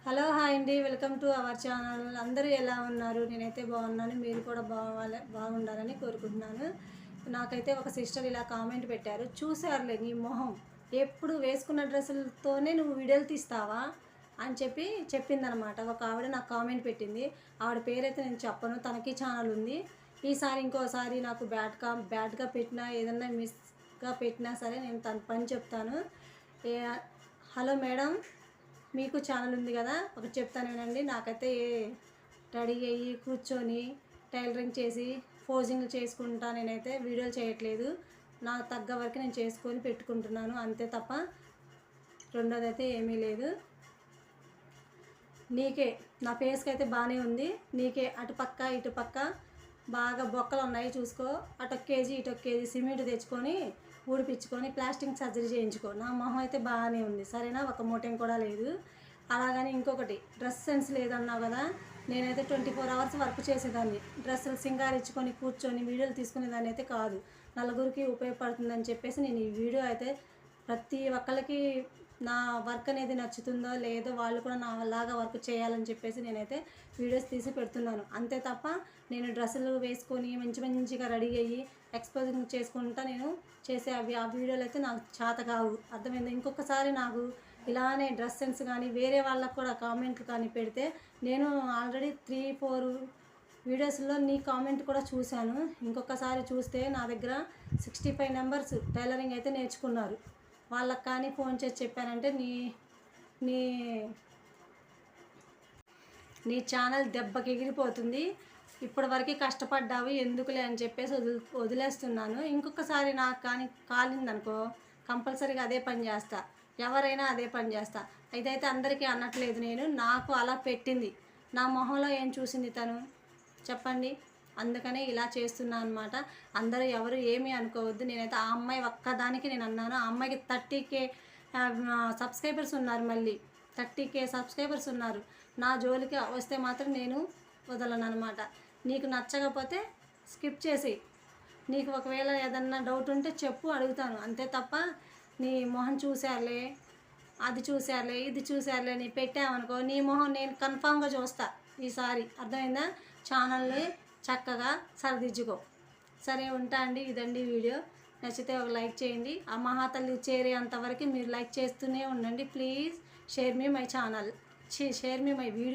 Hello hi అండి, welcome to our channel. అందరూ ఎలా ఉన్నారు? నేనైతే బాగున్నాను, మీరు కూడా బాగుండాలని కోరుకుంటున్నాను. నాకైతే ఒక సిస్టర్ ఇలా కామెంట్ పెట్టారు, చూసారులే నీ మొహం ఎప్పుడు వేసుకున్న డ్రెస్సులతోనే నువ్వు వీడియోలు తీస్తావా అని చెప్పిందనమాట. ఒక ఆవిడ నాకు కామెంట్ పెట్టింది. ఆవిడ పేరైతే నేను చెప్పను, తనకి ఛానల్ ఉంది. ఈసారి ఇంకోసారి నాకు బ్యాడ్గా పెట్టినా, ఏదన్నా మిస్గా పెట్టినా సరే నేను తన పని చెప్తాను. హలో మేడం, మీకు ఛానల్ ఉంది కదా, ఒకటి చెప్తాను వినండి. నాకైతే రెడీ అయ్యి కూర్చొని టైలరింగ్ చేసి పోజింగ్ చేసుకుంటా నేనైతే వీడియోలు చేయట్లేదు. నాకు తగ్గ వరకు నేను చేసుకొని పెట్టుకుంటున్నాను, అంతే తప్ప రెండోదైతే ఏమీ లేదు. నీకే నా ఫేస్కి అయితే బాగానే ఉంది, నీకే అటుపక్క ఇటుపక్క బాగా బొక్కలు ఉన్నాయి చూసుకో. అటొక కేజీ ఇటొక కేజీ సిమెంట్ తెచ్చుకొని ఊడిపించుకొని ప్లాస్టిక్ సర్జరీ చేయించుకో. నా మొహం అయితే బాగానే ఉంది సరేనా, ఒక మూటం కూడా లేదు. అలాగని ఇంకొకటి, డ్రెస్ సెన్స్ లేదన్నావు కదా, నేనైతే 24 అవర్స్ వర్క్ చేసేదాన్ని. డ్రెస్సులు సింగారించుకొని కూర్చొని వీడియోలు తీసుకునేదాన్ని అయితే కాదు. నలుగురికి ఉపయోగపడుతుందని చెప్పేసి నేను ఈ వీడియో అయితే ప్రతి ఒక్కరికి నా వర్క్ అనేది నచ్చుతుందో లేదో వాళ్ళు కూడా నా లాగా వర్క్ చేయాలని చెప్పేసి నేనైతే వీడియోస్ తీసి పెడుతున్నాను, అంతే తప్ప నేను డ్రెస్సులు వేసుకొని మంచిగా రెడీ అయ్యి ఎక్స్పోజింగ్ చేసుకుంటా నేను చేసే ఆ వీడియోలు అయితే నాకు చేత కావు, అర్థమైంది. ఇంకొకసారి నాకు ఇలానే డ్రెస్ సెన్స్ కానీ వేరే వాళ్ళకు కూడా కామెంట్లు కానీ పెడితే, నేను ఆల్రెడీ 3-4 వీడియోస్లో నీ కామెంట్ కూడా చూశాను. ఇంకొకసారి చూస్తే నా దగ్గర 65 నెంబర్స్ టైలరింగ్ అయితే నేర్చుకున్నారు. వాళ్ళకి కానీ ఫోన్ చేసి చెప్పానంటే నీ ఛానల్ దెబ్బకి ఎగిరిపోతుంది. ఇప్పటివరకు కష్టపడ్డావు ఎందుకులే అని చెప్పేసి వదిలేస్తున్నాను. ఇంకొకసారి నాకు కానీ కాలిందనుకో కంపల్సరీగా అదే పని చేస్తా, ఎవరైనా అదే పని చేస్తా. ఇదైతే అందరికీ అనట్లేదు నేను, నాకు అలా పెట్టింది. నా మొహంలో ఏం చూసింది తను చెప్పండి, అందుకనే ఇలా చేస్తున్నా అనమాట. అందరూ ఎవరు ఏమీ అనుకోవద్దు. నేనైతే ఆ అమ్మాయి ఒక్కదానికి నేను అన్నాను. ఆ అమ్మాయికి 30K సబ్స్క్రైబర్స్ ఉన్నారు, మళ్ళీ 30K సబ్స్క్రైబర్స్ ఉన్నారు. నా జోలికి వస్తే మాత్రం నేను వదలను అనమాట. నీకు నచ్చకపోతే స్కిప్ చేసి, నీకు ఒకవేళ ఏదన్నా డౌట్ ఉంటే చెప్పు, అడుగుతాను, అంతే తప్ప నీ మొహం చూశారులే, అది చూశారులే, ఇది చూశారులే నీ పెట్టామనుకో, నీ మొహం నేను కన్ఫామ్గా చూస్తా ఈసారి, అర్థమైందా. ఛానల్ని చక్కగా సరిదిద్దుకో. సరే ఉంటా అండి, ఇదండి వీడియో. నచ్చితే ఒక లైక్ చేయండి. ఆ మహాతల్లి చేరేంతవరకు మీరు లైక్ చేస్తూనే ఉండండి. Please share me my channel, share me my video.